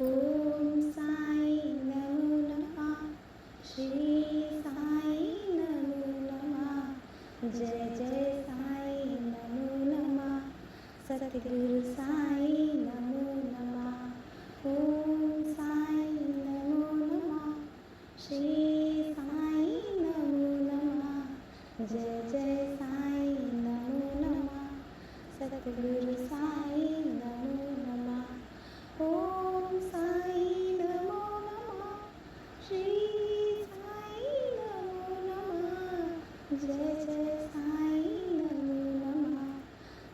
ओम साई नमो नमः। श्री साई नमो नमः। जय जय साई नमो नमः। सतगुरु साई नमो नमः। ओम साई नमो नमः। श्री साई नमो नमः। जय जय साई नमो नमः। सतगुरु साई नमो नमः। ओम साई नमो नमः। श्री साई नमो नमः। जय जय साई नमो नमः।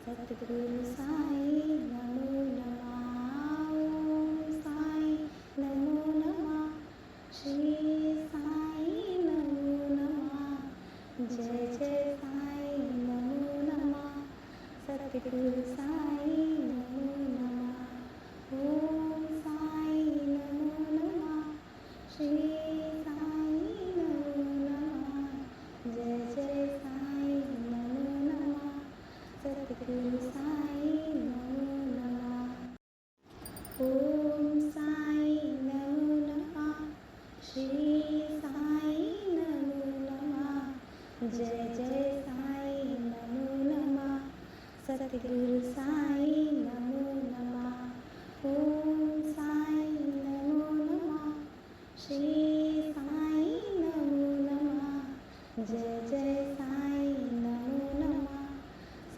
सतगुरु साई नमो नमः। ओम साई नमो नमः। श्री साई नमो नमः। जय जय साई नमो नमः। सतगुरु साई नमो नमः। ओम साई नमो नमः। श्री साई नमो नमः। जय जय साई नमो नमः। सतगुरु साई नमो नमः। ओम साई नमो नमः। श्री साई नमो नमः। जय जय साई नमो नमः। सतगुरु साई नमो नमः। ओम साई नमो नमः। श्री साई नमो नमः। जय जय साई नमो नमः।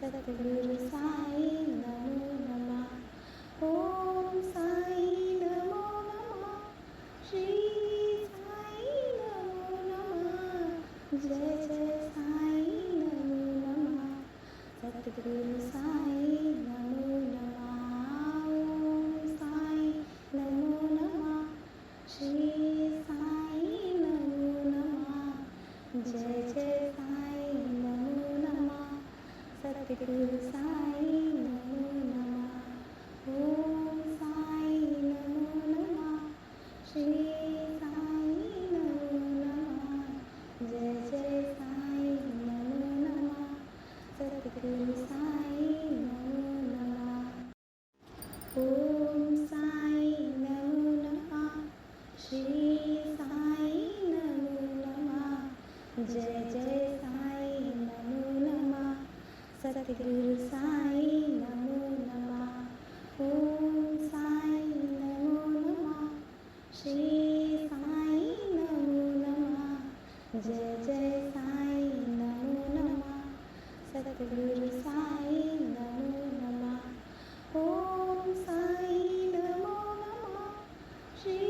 सतगुरु साई नमो नमः। ओम साई नमो नमः। श्री साई नमो नमः। जय जय साई नमो नमः। सतगुरु साई नमो नमः। ओम साई नमो नमः। श्री साई नमो नमः। जय जय साई नमो नमः। सतगुरु साई नमो नमः। ओम साई नमो नमः। श्री साई नमो नमः। जय जय साई नमो नमः। सतगुरु साई नमो नमः। ओम साई नमो नमः। श्री साई नमो नमः। जय जय साई नमो नमः। सतगुरु साई नमो नमः। ओम साई नमो नमः। श्री साई नमो नमः। जय जय साई नमो नमः। सतगुरु साई नमो नमः। ओम साई नमो नमः। श्री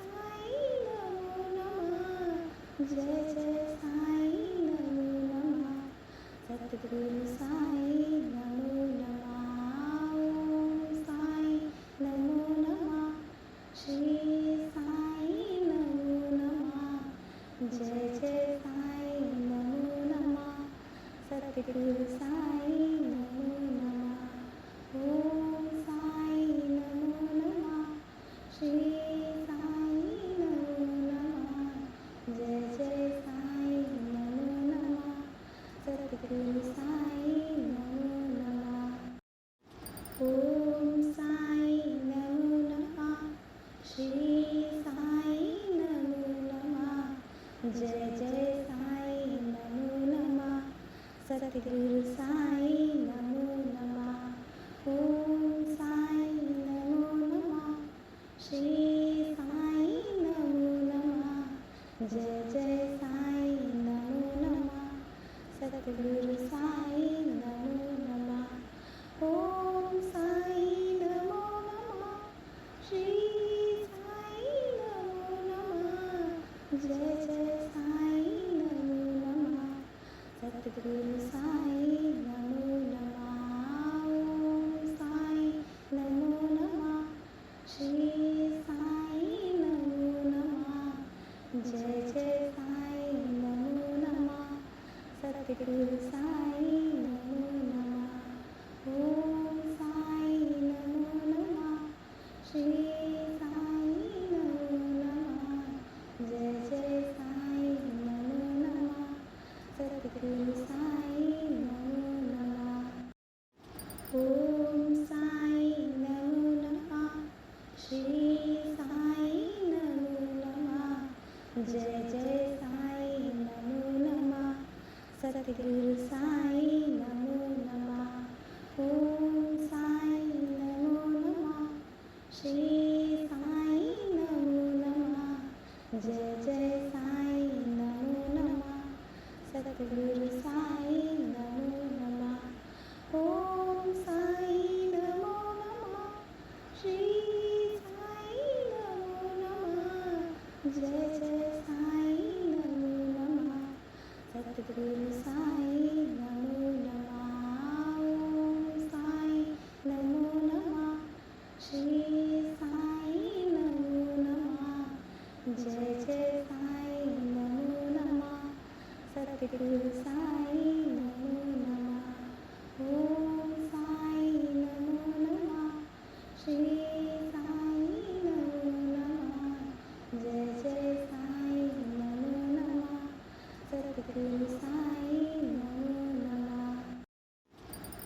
साई नमो नमः। जय जय साई नमो नमः। सतगुरु साई नमो नमः। ओम साई नमो नमः। श्री साई नमो नमः। जय जय साई नमो नमः। सतगुरु साई नमो नमः। ओम साई नमो नमः। श्री साई नमो नमः। जय जय साई नमो नमः। सतगुरु साई नमो नमः। ओम साई नमो नमः। श्री साई नमो नमः। जय जय साई नमो नमः। सतगुरु साई नमो नमः। ओम साई नमो नमः। श्री साई नमो नमः। जय जय साई नमो नमः। सतगुरु साई नमो नमः। ओम साई नमो नमः। श्री साई नमो नमः। जय जय साई नमो नमः। सतगुरु साई नमो नमः। ओम साई नमो नमः। श्री साई नमो नमः। जय जय साई नमो नमः। सतगुरु साई नमो नमः। ओम साई नमो नमः। श्री साई नमो नमः। जय जय साई नमो नमः। सतगुरु साई नमो नमः। ओम साई नमो नमः। श्री श्री साई नमो नमः। जय जय साई नमो नमः। सद्गुरु साई नमो नमः। ओम साई नमो नमः। श्री साई नमो नमः। जय जय साई नमो नमः। सद्गुरु साई नमो नमः। ओम साई नमो नमः। श्री साई नमो नमः। जय जय साई नमो नमः। सद्गुरु साई नमो नमः। ओम साई नमो नमः। श्री साई नमो नमः। जय जय साई नमो नमः। सद्गुरु साई नमो नमः।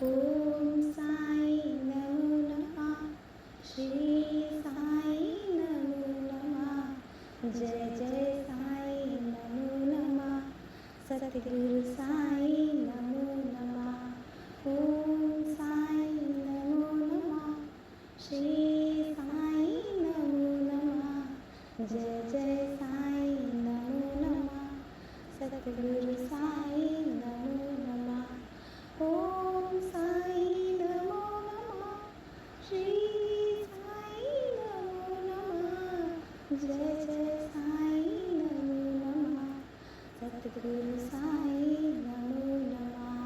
ओम साई नमो नमः। श्री साई नमो नमः। जय जय साई नमो नमः। सद्गुरु साई नमो नमः। ओम साई नमो नमः। श्री साई नमो नमः। जय जय साई नमो नमः। सद्गुरु साई नमो नमः। ओम साई नमो नमः। श्री साई नमो नमः। जय जय साई नमो नमः। सद्गुरु साई नमो नमः।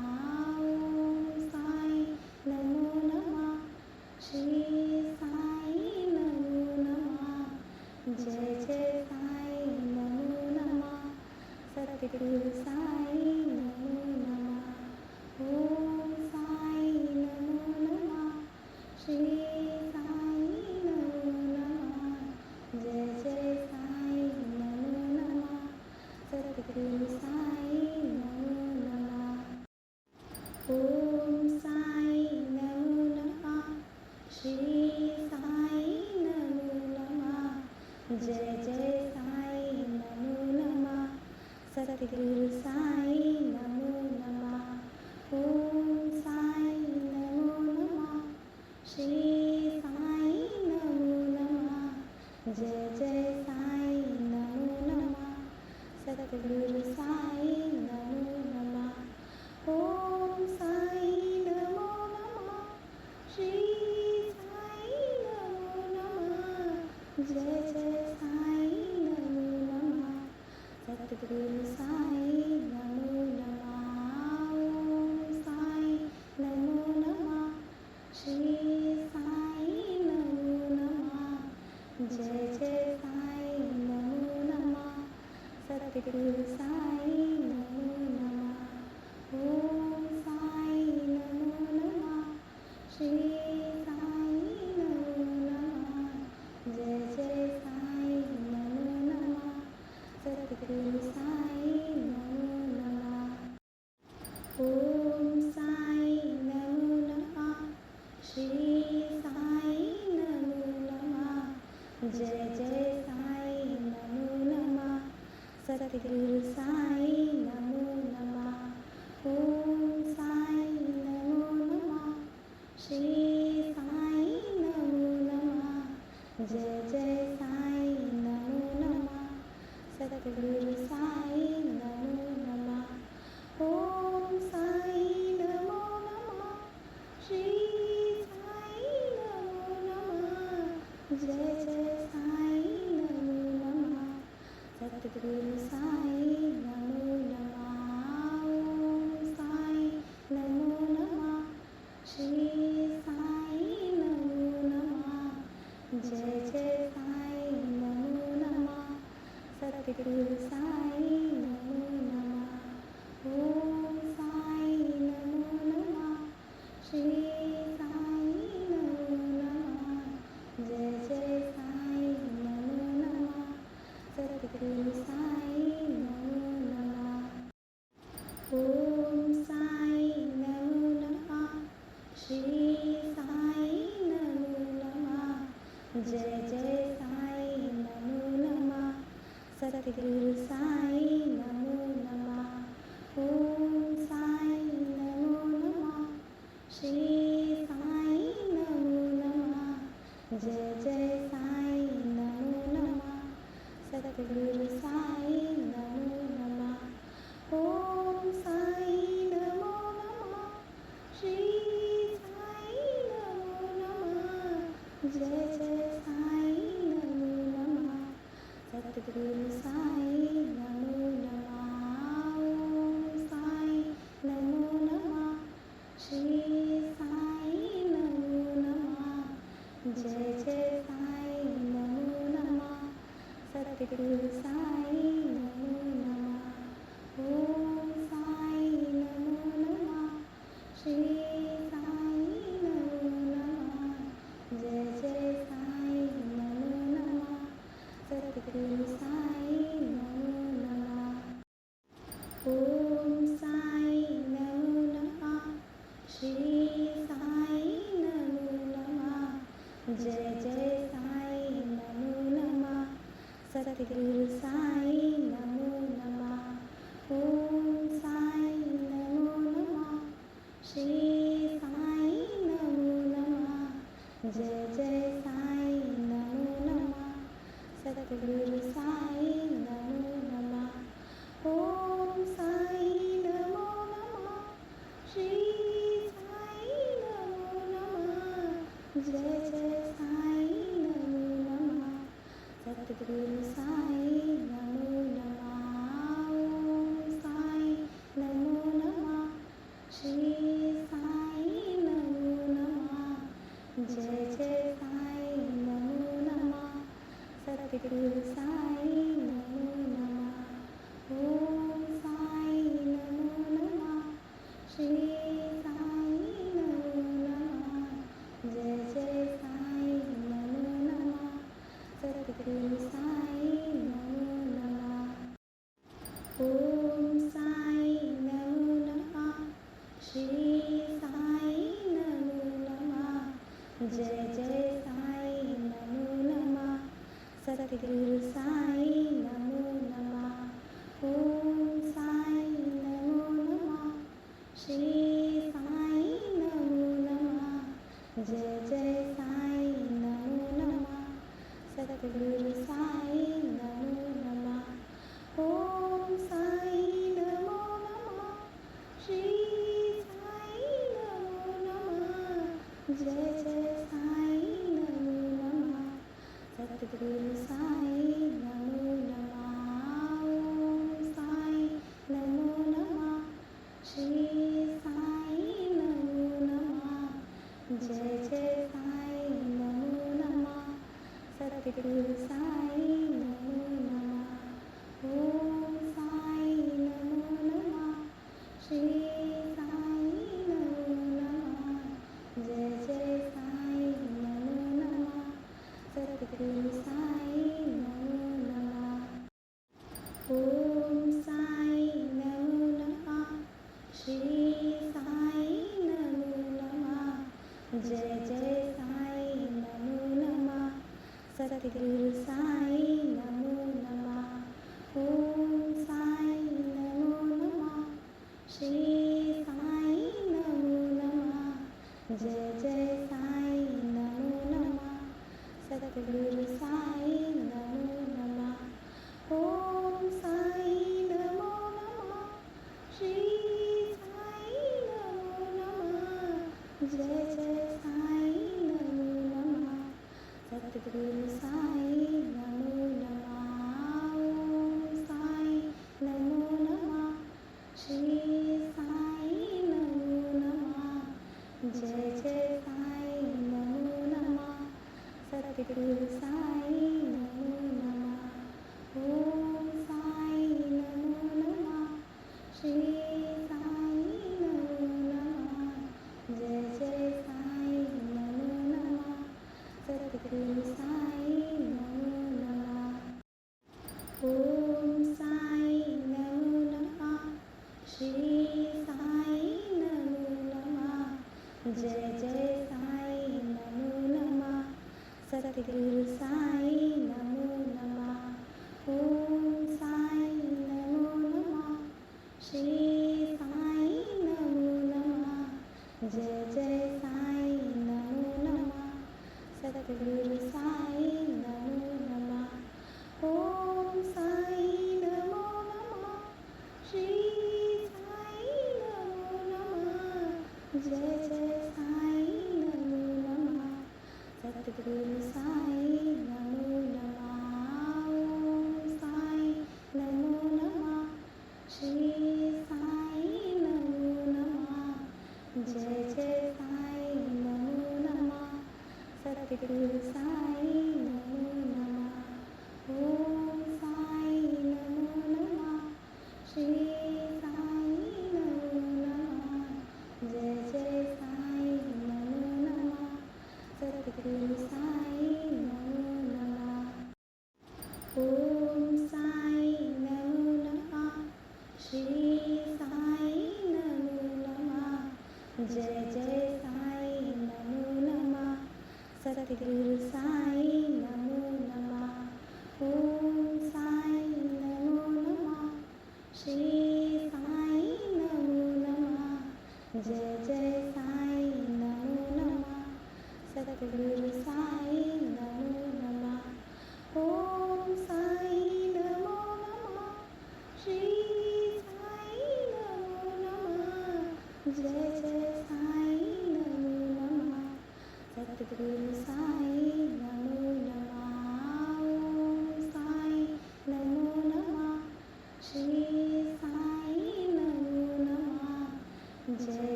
ओम साई नमो नमः। श्री साई नमो नमः। जय जय साई नमो नमः। सद्गुरु साई नमो नमः। ओम साई नमो नमः। श्री साई नमो नमः। जय जय साई नमो नमः। सद्गुरु साई नमो नमः। ओम साई नमो नमः। श्री साई नमो नमः। जय जय साई नमो नमः। सद्गुरु साई नमो नमः। ओम साई नमो नमः। श्री साई नमो नमः। जय जय साई नमो नमः। सद्गुरु साई नमो नमः। ओम साई नमो नमः। श्री साई नमो नमः। जय जय साई नमो नमः। सद्गुरु साई नमो नमः। ओम साई नमो नमः। श्री साई नमो नमः। जय जय साई नमो नमः। सद्गुरु साई नमो नमः। ओम साई नमो नमः। श्री साई नमो नमः। जय जय साई नमो नमः। सद्गुरु साई नमो नमः। ओम साई नमो नमः। श्री साई नमो नमः। जय जय साई नमो नमः। सद्गुरु साई नमो नमः। ओम साई नमो नमः। श्री साई नमो नमः। जय जय साई नमो नमः। सद्गुरु साई नमो नमः। ओम साई नमो नमः। श्री साई नमो नमः। जय जय साई नमो नमः। सद्गुरु साई नमो नमः। ओम साई नमो नमः। श्री साई नमो नमः। जय जय साई नमो नमः। सद्गुरु साई नमो नमः। ओम साई नमो नमः। श्री साई नमो नमः। जय जय साई नमो नमः। सद्गुरु साई नमो नमः। ओम साई नमो नमः। श्री साई नमो नमः। जय जय साई नमो नमः। सद्गुरु साई नमो नमः। ओम साई नमो नमः। श्री साई नमो नमः। जय जय साई नमो नमः सतगुरु साई नमो नमः ओम साई नमो नमः श्री साई नमो नमः जय जय साई नमो नमः सतगुरु साई नमो नमः ओम साई नमो नमः श्री साई नमो नमः जय जय साई नमो नमः सतगुरु साई नमो नमः ओम साई नमो नमः श्री साई नमो नमः जय जय साई नमो नमः सतगुरु साई नमो नमः ओम साई नमो नमः श्री साई नमो नमः जय जय साई नमो नमः सतगुरु साई नमो नमः ओम साई नमो नमः श्री साई नमो नमः जय जय साई नमो नमः सतगुरु साई नमो नमः ओम साई नमो नमः श्री साई नमो नमः जय जय साई नमो नमः सतगुरु साई नमो नमः ओम साई नमो नमः श्री साई नमो नमः जय जय साई नमो नमः सतगुरु साई नमो नमः ओम साई नमो नमः श्री साई नमो नमः जय जय साई नमो नमः सतगुरु साई नमो नमः ओम साई नमो नमः श्री साई नमो नमः जय जय साई नमो नमः सतगुरु साई नमो नमः ओम साई नमो नमः श्री साई नमो नमः जय जय साई नमो नमः सतगुरु साई नमो नमः ओम साई नमो नमः श्री साई नमो नमः जय जय साई नमो नमः सतगुरु साई नमो नमः ओम साई नमो नमः श्री साई नमो नमः जय जय साई नमो नमः सतगुरु साई नमो नमः ओम साई नमो नमः श्री साई नमो नमः जय जय साई नमो नमः सतगुरु साई नमो नमः ओम साई नमो नमः श्री साई नमो नमः जय जय साई नमो नमः सतगुरु साई नमो नमः ओम साई नमो नमः श्री साई नमो नमः जय जय साई नमो नमः सतगुरु साई नमो नमः ओम साई नमो नमः श्री साई नमो नमः जय जय साई नमो नमः सतगुरु साई नमो नमः ओम साई नमो नमः श्री साई नमो नमः जय जय साई नमो नमः सतगुरु साई नमो नमः ओम साई नमो नमः श्री साई नमो नमः जय जय साई नमो नमः सतगुरु साई नमो नमः ओम साई नमो नमः श्री साई नमो नमः जय जय साई नमो नमः सतगुरु साई नमो नमः ओम साई नमो नमः श्री साई नमो नमः जय जय साई नमो नमः सतगुरु सद्गुरु साई नमो नमः. ओम साई नमो नमः. श्री साई नमो नमः. जय जय साई नमो नमः. सद्गुरु साई नमो नमः. ओम साई नमो नमः. श्री साई नमो नमः. जय जय साई नमो नमः. सद्गुरु साई नमो नमः. ओम साई नमो नमः. श्री साई नमो नमः. जय जय साई नमो नमः. सद्गुरु साई नमो नमः. ओम